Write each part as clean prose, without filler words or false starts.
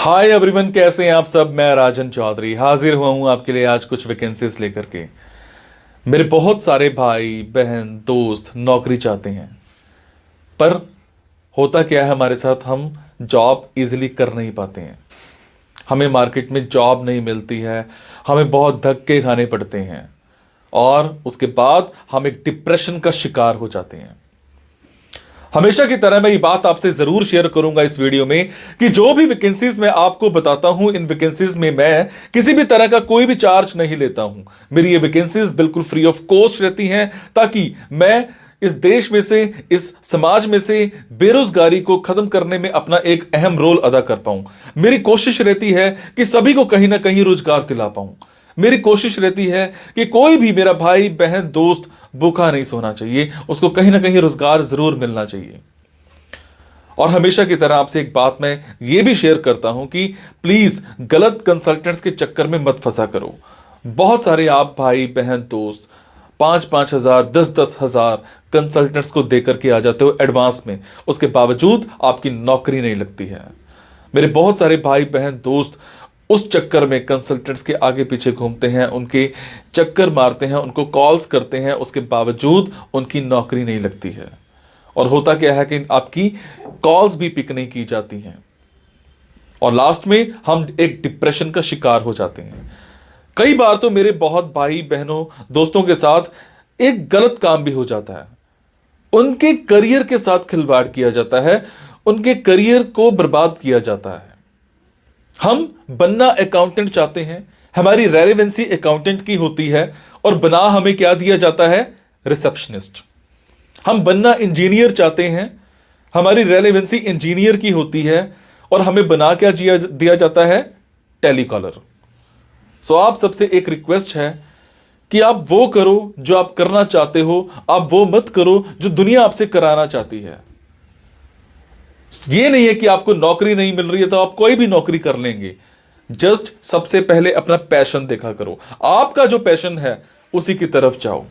Hi everyone, कैसे हैं आप सब। मैं राजन चौधरी हाजिर हुआ हूं आपके लिए आज कुछ वैकेंसीज लेकर के। मेरे बहुत सारे भाई बहन दोस्त नौकरी चाहते हैं, पर होता क्या है हमारे साथ, हम जॉब इजीली कर नहीं पाते हैं। हमें मार्केट में जॉब नहीं मिलती है, हमें बहुत धक्के खाने पड़ते हैं और उसके बाद हम एक डिप्रेशन का शिकार हो जाते हैं। हमेशा की तरह मैं ये बात आपसे जरूर शेयर करूंगा इस वीडियो में कि जो भी वैकेंसीज मैं आपको बताता हूं, इन वैकेंसीज में मैं किसी भी तरह का कोई भी चार्ज नहीं लेता हूं। मेरी ये वैकेंसीज बिल्कुल फ्री ऑफ कॉस्ट रहती हैं, ताकि मैं इस देश में से, इस समाज में से बेरोजगारी को खत्म करने में अपना एक अहम रोल अदा कर पाऊं। मेरी कोशिश रहती है कि सभी को कहीं ना कहीं रोजगार दिला पाऊं। मेरी कोशिश रहती है कि कोई भी मेरा भाई बहन दोस्त भूखा नहीं सोना चाहिए, उसको कहीं ना कहीं रोजगार जरूर मिलना चाहिए। और हमेशा की तरह आपसे एक बात मैं ये भी शेयर करता हूं कि प्लीज गलत कंसल्टेंट्स के चक्कर में मत फंसा करो। बहुत सारे आप भाई बहन दोस्त 5,000 10,000 कंसल्टेंट्स को देकर के आ जाते हो एडवांस में, उसके बावजूद आपकी नौकरी नहीं लगती है। मेरे बहुत सारे भाई बहन दोस्त उस चक्कर में कंसल्टेंट्स के आगे पीछे घूमते हैं, उनके चक्कर मारते हैं, उनको कॉल्स करते हैं, उसके बावजूद उनकी नौकरी नहीं लगती है। और होता क्या है कि आपकी कॉल्स भी पिक नहीं की जाती हैं और लास्ट में हम एक डिप्रेशन का शिकार हो जाते हैं। कई बार तो मेरे बहुत भाई बहनों दोस्तों के साथ एक गलत काम भी हो जाता है। उनके करियर के साथ खिलवाड़ किया जाता है, उनके करियर को बर्बाद किया जाता है। हम बनना अकाउंटेंट चाहते हैं, हमारी रेलेवेंसी अकाउंटेंट की होती है और बना हमें क्या दिया जाता है, रिसेप्शनिस्ट। हम बनना इंजीनियर चाहते हैं, हमारी रेलेवेंसी इंजीनियर की होती है और हमें बना क्या दिया जाता है, टेलीकॉलर। सो आप सबसे एक रिक्वेस्ट है कि आप वो करो जो आप करना चाहते हो, आप वो मत करो जो दुनिया आपसे कराना चाहती है। ये नहीं है कि आपको नौकरी नहीं मिल रही है तो आप कोई भी नौकरी कर लेंगे। जस्ट सबसे पहले अपना पैशन देखा करो, आपका जो पैशन है उसी की तरफ जाओ।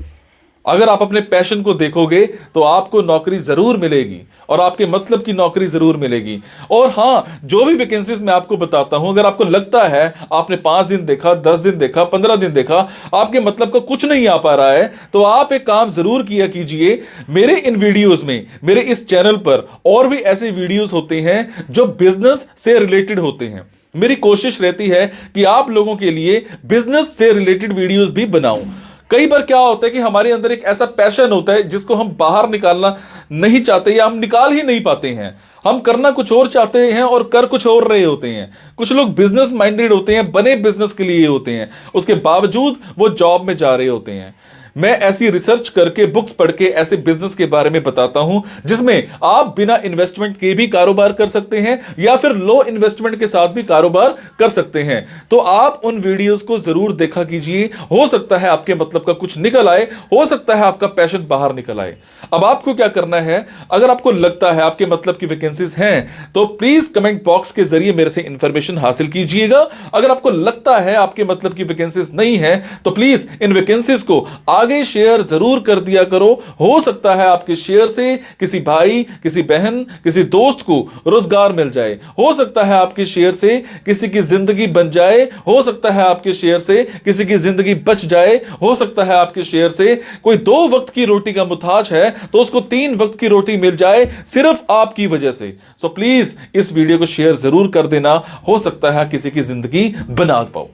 अगर आप अपने पैशन को देखोगे तो आपको नौकरी जरूर मिलेगी और आपके मतलब की नौकरी जरूर मिलेगी। और हां, जो भी वैकेंसीज मैं आपको बताता हूं, अगर आपको लगता है आपने 5 दिन देखा, 10 दिन देखा, 15 दिन देखा, आपके मतलब का कुछ नहीं आ पा रहा है, तो आप एक काम जरूर किया कीजिए। मेरे इन वीडियोस में, मेरे इस चैनल पर और भी ऐसे वीडियोस होते हैं जो बिजनेस से रिलेटेड होते हैं। मेरी कोशिश रहती है कि आप लोगों के लिए बिजनेस से रिलेटेड वीडियोस भी बनाऊं। कई बार क्या होता है कि हमारे अंदर एक ऐसा पैशन होता है जिसको हम बाहर निकालना नहीं चाहते या हम निकाल ही नहीं पाते हैं। हम करना कुछ और चाहते हैं और कर कुछ और रहे होते हैं। कुछ लोग बिजनेस माइंडेड होते हैं, बने बिजनेस के लिए होते हैं, उसके बावजूद वो जॉब में जा रहे होते हैं। मैं ऐसी रिसर्च करके, बुक्स पढ़ के ऐसे बिजनेस के बारे में बताता हूं जिसमें आप बिना इन्वेस्टमेंट के भी कारोबार कर सकते हैं या फिर लो इन्वेस्टमेंट के साथ भी कारोबार कर सकते हैं। तो आप उन वीडियोस को जरूर देखा कीजिए। हो सकता है आपके मतलब का कुछ निकल आए, हो सकता है आपका पैशन बाहर निकल आए। अब आपको क्या करना है, अगर आपको लगता है आपके मतलब की वैकेंसीज हैं तो प्लीज कमेंट बॉक्स के जरिए मेरे से इंफॉर्मेशन हासिल कीजिएगा। अगर आपको लगता है आपके मतलब की वैकेंसीज नहीं है तो प्लीज इन वैकेंसीज को आगे शेयर जरूर कर दिया करो। हो सकता है आपके शेयर से किसी भाई, किसी बहन, किसी दोस्त को रोजगार मिल जाए। हो सकता है आपके शेयर से किसी की जिंदगी बन जाए। हो सकता है आपके शेयर से किसी की जिंदगी बच जाए। हो सकता है आपके शेयर से कोई 2 वक्त की रोटी का मुताज है तो उसको 3 वक्त की रोटी मिल जाए, सिर्फ आपकी वजह से। सो प्लीज इस वीडियो को शेयर जरूर कर देना। हो सकता है किसी की जिंदगी बना पाओ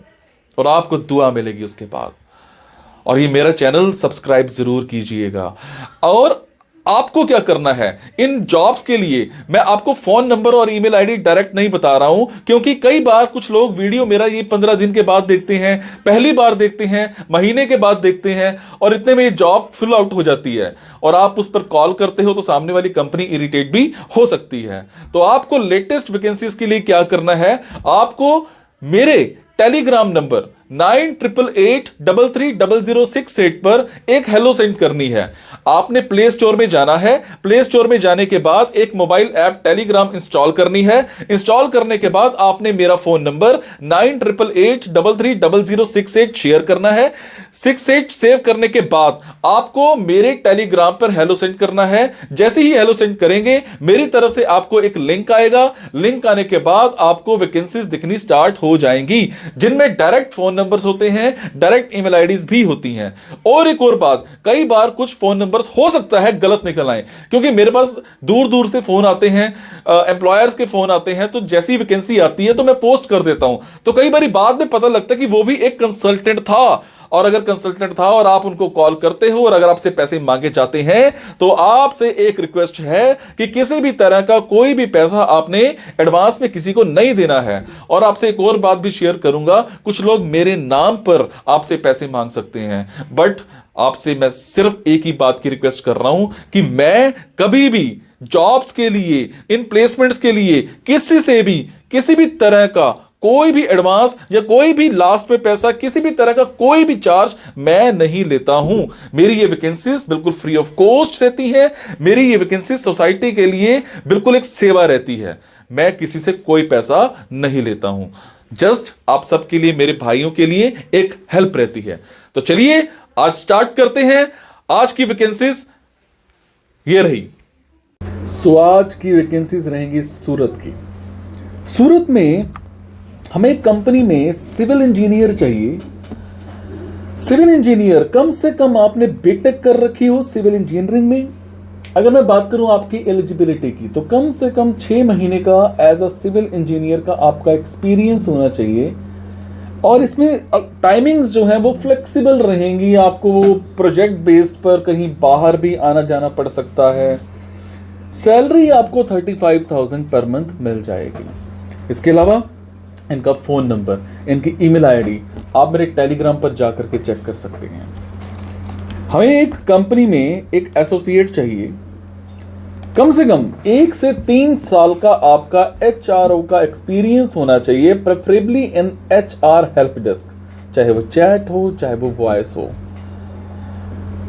और आपको दुआ मिलेगी उसके बाद। और ये मेरा चैनल सब्सक्राइब जरूर कीजिएगा। और आपको क्या करना है, इन जॉब्स के लिए मैं आपको फोन नंबर और ईमेल आईडी डायरेक्ट नहीं बता रहा हूं, क्योंकि कई बार कुछ लोग वीडियो मेरा ये 15 दिन के बाद देखते हैं, पहली बार देखते हैं, महीने के बाद देखते हैं और इतने में ये जॉब फिल आउट हो जाती है और आप उस पर कॉल करते हो तो सामने वाली कंपनी इरिटेट भी हो सकती है। तो आपको लेटेस्ट वैकेंसीज के लिए क्या करना है, आपको मेरे टेलीग्राम नंबर 9888330068 पर एक हेलो सेंड करनी है। आपने प्ले स्टोर में जाना है, प्ले स्टोर में जाने के बाद एक मोबाइल ऐप टेलीग्राम इंस्टॉल करनी है। इंस्टॉल करने के बाद आपने मेरा फोन नंबर 9888330068 शेयर करना है। 68 सेव करने के बाद आपको मेरे टेलीग्राम पर हेलो सेंड करना है। जैसे ही हेलो सेंड करेंगे मेरी तरफ से आपको एक लिंक आएगा। लिंक आने के बाद आपको वैकेंसीज दिखनी स्टार्ट हो जाएंगी, जिनमें डायरेक्ट फोन नंबर्स होते हैं, डायरेक्ट ईमेल आईडीज भी होती हैं। और एक और बात, कई बार कुछ फोन नंबर्स हो सकता है गलत निकल आए, क्योंकि मेरे पास दूर दूर से फोन आते हैं, एम्प्लॉयर्स के फोन आते हैं, तो जैसी वैकेंसी आती है तो मैं पोस्ट कर देता हूं। तो कई बार बाद में पता लगता है कि वो भी एक कंसल्टेंट था, और अगर कंसल्टेंट था और आप उनको कॉल करते हो और अगर आपसे पैसे मांगे जाते हैं, तो आपसे एक रिक्वेस्ट है कि किसी भी तरह का कोई भी पैसा आपने एडवांस में किसी को नहीं देना है। और आपसे एक और बात भी शेयर करूंगा, कुछ लोग मेरे नाम पर आपसे पैसे मांग सकते हैं, बट आपसे मैं सिर्फ एक ही बात की रिक्वेस्ट कर रहा हूं कि मैं कभी भी जॉब्स के लिए, इन प्लेसमेंट्स के लिए किसी से भी किसी भी तरह का कोई भी एडवांस या कोई भी लास्ट में पैसा, किसी भी तरह का कोई भी चार्ज मैं नहीं लेता हूं। मेरी ये वैकेंसीज बिल्कुल फ्री ऑफ कॉस्ट रहती है। मेरी ये वैकेंसीज सोसाइटी के लिए बिल्कुल एक सेवा रहती है। मैं किसी से कोई पैसा नहीं लेता हूं, जस्ट आप सबके लिए, मेरे भाइयों के लिए एक हेल्प रहती है। तो चलिए आज स्टार्ट करते हैं। आज की वैकेंसीज ये रही। आज की वैकेंसीज रहेंगी सूरत की। सूरत में हमें एक कंपनी में सिविल इंजीनियर चाहिए। सिविल इंजीनियर, कम से कम आपने बीटेक कर रखी हो सिविल इंजीनियरिंग में। अगर मैं बात करूं आपकी एलिजिबिलिटी की, तो कम से कम 6 महीने का एज अ सिविल इंजीनियर का आपका एक्सपीरियंस होना चाहिए। और इसमें टाइमिंग्स जो हैं वो फ्लेक्सिबल रहेंगी। आपको वो प्रोजेक्ट बेस्ड पर कहीं बाहर भी आना जाना पड़ सकता है। सैलरी आपको 35,000 पर मंथ मिल जाएगी। इसके अलावा इनका फ़ोन नंबर, इनकी ईमेल आईडी आप मेरे टेलीग्राम पर जाकर के चेक कर सकते हैं। हमें एक कंपनी में एक एसोसिएट चाहिए। कम से कम 1 से 3 साल का आपका एचआरओ का एक्सपीरियंस होना चाहिए, preferably in HR help desk, चाहे वो चैट हो चाहे वो वॉइस हो।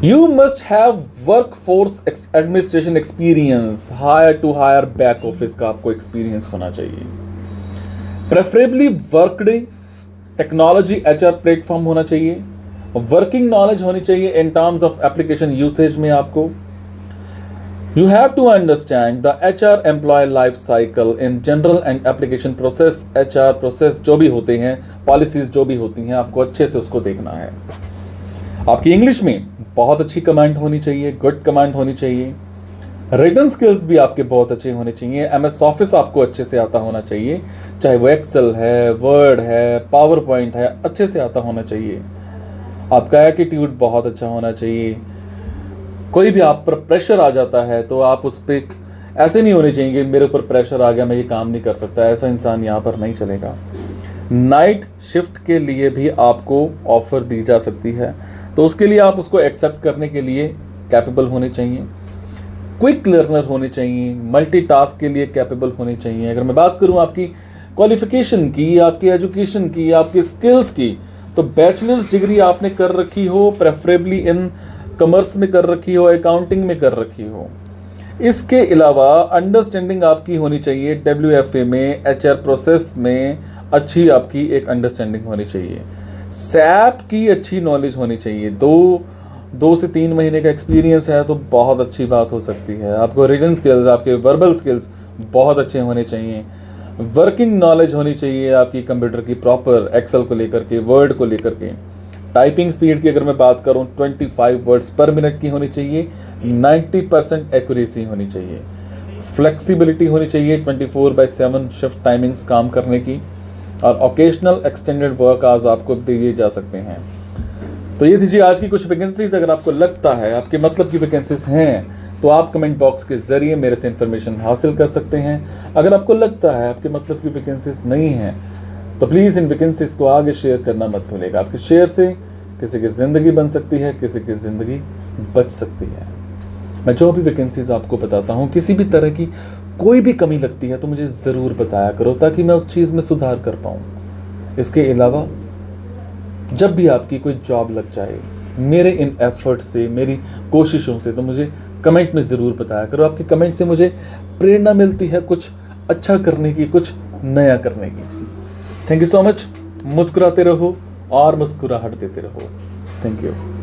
You must have workforce administration experience, hire to hire back office का आपको एक्सपीरियंस होना चाहिए। Preferably workday technology HR platform होना चाहिए। वर्किंग नॉलेज होनी चाहिए in terms of application usage में। आपको you have to understand the HR employ life cycle in general and application process. HR process जो भी होते हैं, पॉलिसीज जो भी होती हैं, आपको अच्छे से उसको देखना है। आपकी इंग्लिश में बहुत अच्छी कमांड होनी चाहिए, गुड कमांड होनी चाहिए। रिटन स्किल्स भी आपके बहुत अच्छे होने चाहिए। एमएस ऑफिस आपको अच्छे से आता होना चाहिए, चाहे वो एक्सेल है, वर्ड है, पावर पॉइंट है, अच्छे से आता होना चाहिए। आपका एटीट्यूड बहुत अच्छा होना चाहिए। कोई भी आप पर प्रेशर आ जाता है तो आप उस पर ऐसे नहीं होने चाहिए कि मेरे ऊपर प्रेशर आ गया, मैं ये काम नहीं कर सकता। ऐसा इंसान यहाँ पर नहीं चलेगा। नाइट शिफ्ट के लिए भी आपको ऑफर दी जा सकती है, तो उसके लिए आप उसको एक्सेप्ट करने के लिए कैपेबल होने चाहिए। क्विक लर्नर होने चाहिए, मल्टीटास्क के लिए कैपेबल होने चाहिए। अगर मैं बात करूं आपकी क्वालिफिकेशन की, आपकी एजुकेशन की, आपकी स्किल्स की, तो बैचलर्स डिग्री आपने कर रखी हो, प्रेफरेबली इन कॉमर्स में कर रखी हो, अकाउंटिंग में कर रखी हो। इसके अलावा अंडरस्टैंडिंग आपकी होनी चाहिए WFA में, HR प्रोसेस में अच्छी आपकी एक अंडरस्टैंडिंग होनी चाहिए। SAP की अच्छी नॉलेज होनी चाहिए। 2 से 3 महीने का एक्सपीरियंस है तो बहुत अच्छी बात हो सकती है। आपको रिटन स्किल्स, आपके वर्बल स्किल्स बहुत अच्छे होने चाहिए। वर्किंग नॉलेज होनी चाहिए आपकी कंप्यूटर की प्रॉपर, एक्सेल को लेकर के, वर्ड को लेकर के। टाइपिंग स्पीड की अगर मैं बात करूं 25 वर्ड्स पर मिनट की होनी चाहिए। 90% एक्यूरेसी होनी चाहिए। फ्लेक्सिबिलिटी होनी चाहिए 24/7 शिफ्ट टाइमिंग्स काम करने की, और ओकेशनल एक्सटेंडेड वर्क आवर्स आपको दिए जा सकते हैं। तो ये थी आज की कुछ वैकेंसीज। अगर आपको लगता है आपके मतलब की वैकेंसीज हैं तो आप कमेंट बॉक्स के जरिए मेरे से इन्फॉर्मेशन हासिल कर सकते हैं। अगर आपको लगता है आपके मतलब की वैकेंसीज नहीं हैं तो प्लीज़ इन वैकेंसीज को आगे शेयर करना मत भूलिएगा। आपके शेयर से किसी की ज़िंदगी बन सकती है, किसी की ज़िंदगी बच सकती है। मैं जो भी वैकेंसीज आपको बताता हूँ, किसी भी तरह की कोई भी कमी लगती है तो मुझे ज़रूर बताया करो, ताकि मैं उस चीज़ में सुधार कर पाऊँ। इसके अलावा जब भी आपकी कोई जॉब लग जाए मेरे इन एफर्ट से, मेरी कोशिशों से, तो मुझे कमेंट में ज़रूर बताया करो। आपके कमेंट से मुझे प्रेरणा मिलती है कुछ अच्छा करने की, कुछ नया करने की। Thank you so much. मुस्कुराते रहो और मुस्कुराहट देते रहो। Thank you.